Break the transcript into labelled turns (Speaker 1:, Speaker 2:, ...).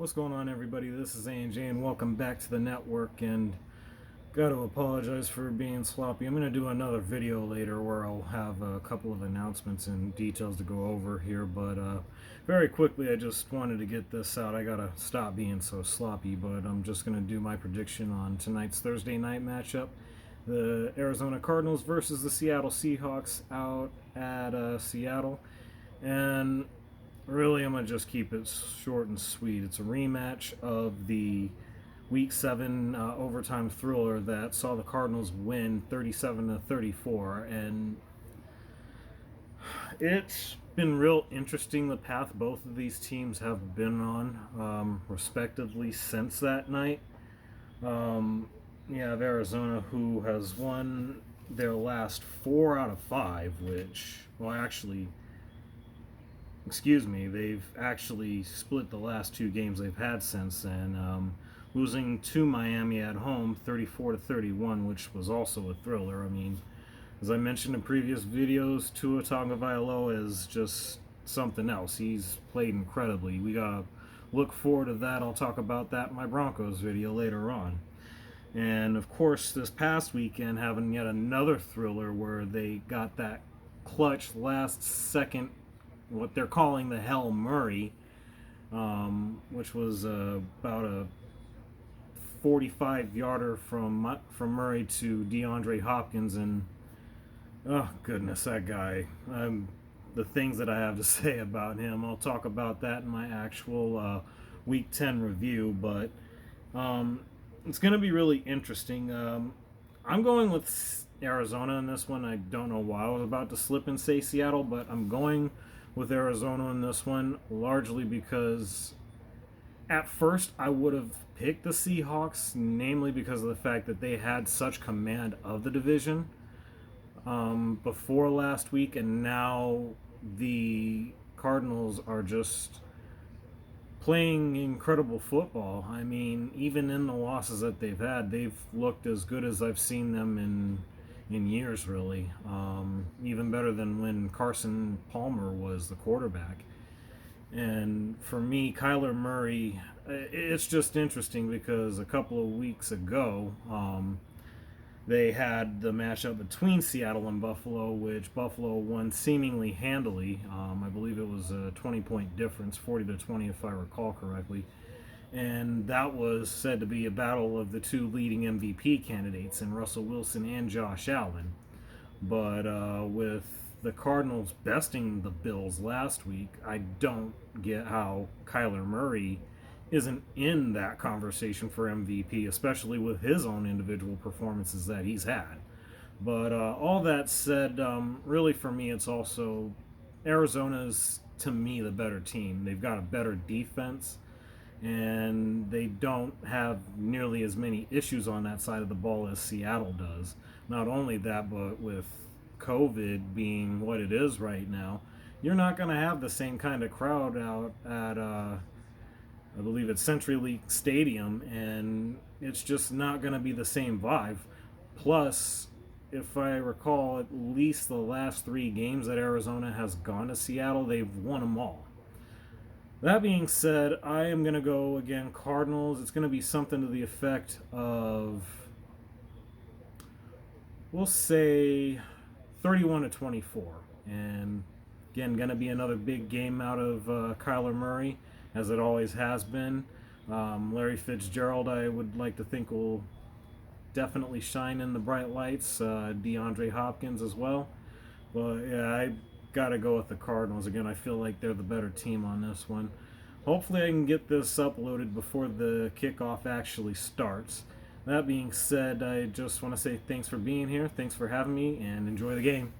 Speaker 1: What's going on, everybody? This is A&J, and welcome back to the network. And gotta apologize for being sloppy. I'm gonna do another video later where I'll have a couple of announcements and details to go over here. But very quickly, I just wanted to get this out. I gotta stop being so sloppy. But I'm just gonna do my prediction on tonight's Thursday night matchup: the Arizona Cardinals versus the Seattle Seahawks out at Seattle. And really, I'm going to just keep it short and sweet. It's a rematch of the Week 7 overtime thriller that saw the Cardinals win 37-34. And it's been real interesting the path both of these teams have been on, respectively, since that night. You have Arizona, who has won their last 4 out of 5, which, well, actually, they've actually split the last 2 games they've had since then, losing to Miami at home 34-31, which was also a thriller. I mean, as I mentioned in previous videos, Tua Tagovailoa is just something else. He's played incredibly. We gotta look forward to that. I'll talk about that in my Broncos video later on. And of course, this past weekend, having yet another thriller where they got that clutch last second, what they're calling the Hail Murray, which was about a 45-yarder from Murray to DeAndre Hopkins. And oh goodness, that guy, the things that I have to say about him, I'll talk about that in my actual Week 10 review. But it's going to be really interesting. I'm going with Arizona in this one. I don't know why I was about to slip and say Seattle, but I'm going with Arizona in this one, largely because at first I would have picked the Seahawks, namely because of the fact that they had such command of the division before last week, and now the Cardinals are just playing incredible football. I mean, even in the losses that they've had, they've looked as good as I've seen them in years, really. Even better than when Carson Palmer was the quarterback. And for me, Kyler Murray, it's just interesting because a couple of weeks ago, they had the matchup between Seattle and Buffalo, which Buffalo won seemingly handily. I believe it was a 20-point difference, 40-20 if I recall correctly. And that was said to be a battle of the 2 leading MVP candidates, in Russell Wilson and Josh Allen. But with the Cardinals besting the Bills last week, I don't get how Kyler Murray isn't in that conversation for MVP, especially with his own individual performances that he's had. But all that said, really for me, it's also Arizona's, to me, the better team. They've got a better defense, and they don't have nearly as many issues on that side of the ball as Seattle does. Not only that, but with COVID being what it is right now, you're not going to have the same kind of crowd out at, I believe it's CenturyLink Stadium, and it's just not going to be the same vibe. Plus, if I recall, at least the last 3 games that Arizona has gone to Seattle, they've won them all. That being said, I am going to go, again, Cardinals. It's going to be something to the effect of, we'll say, 31-24. And, again, going to be another big game out of Kyler Murray, as it always has been. Larry Fitzgerald, I would like to think, will definitely shine in the bright lights. DeAndre Hopkins as well. But, yeah, I got to go with the Cardinals. Again, I feel like they're the better team on this one. Hopefully I can get this uploaded before the kickoff actually starts. That being said, I just want to say thanks for being here, thanks for having me, and enjoy the game.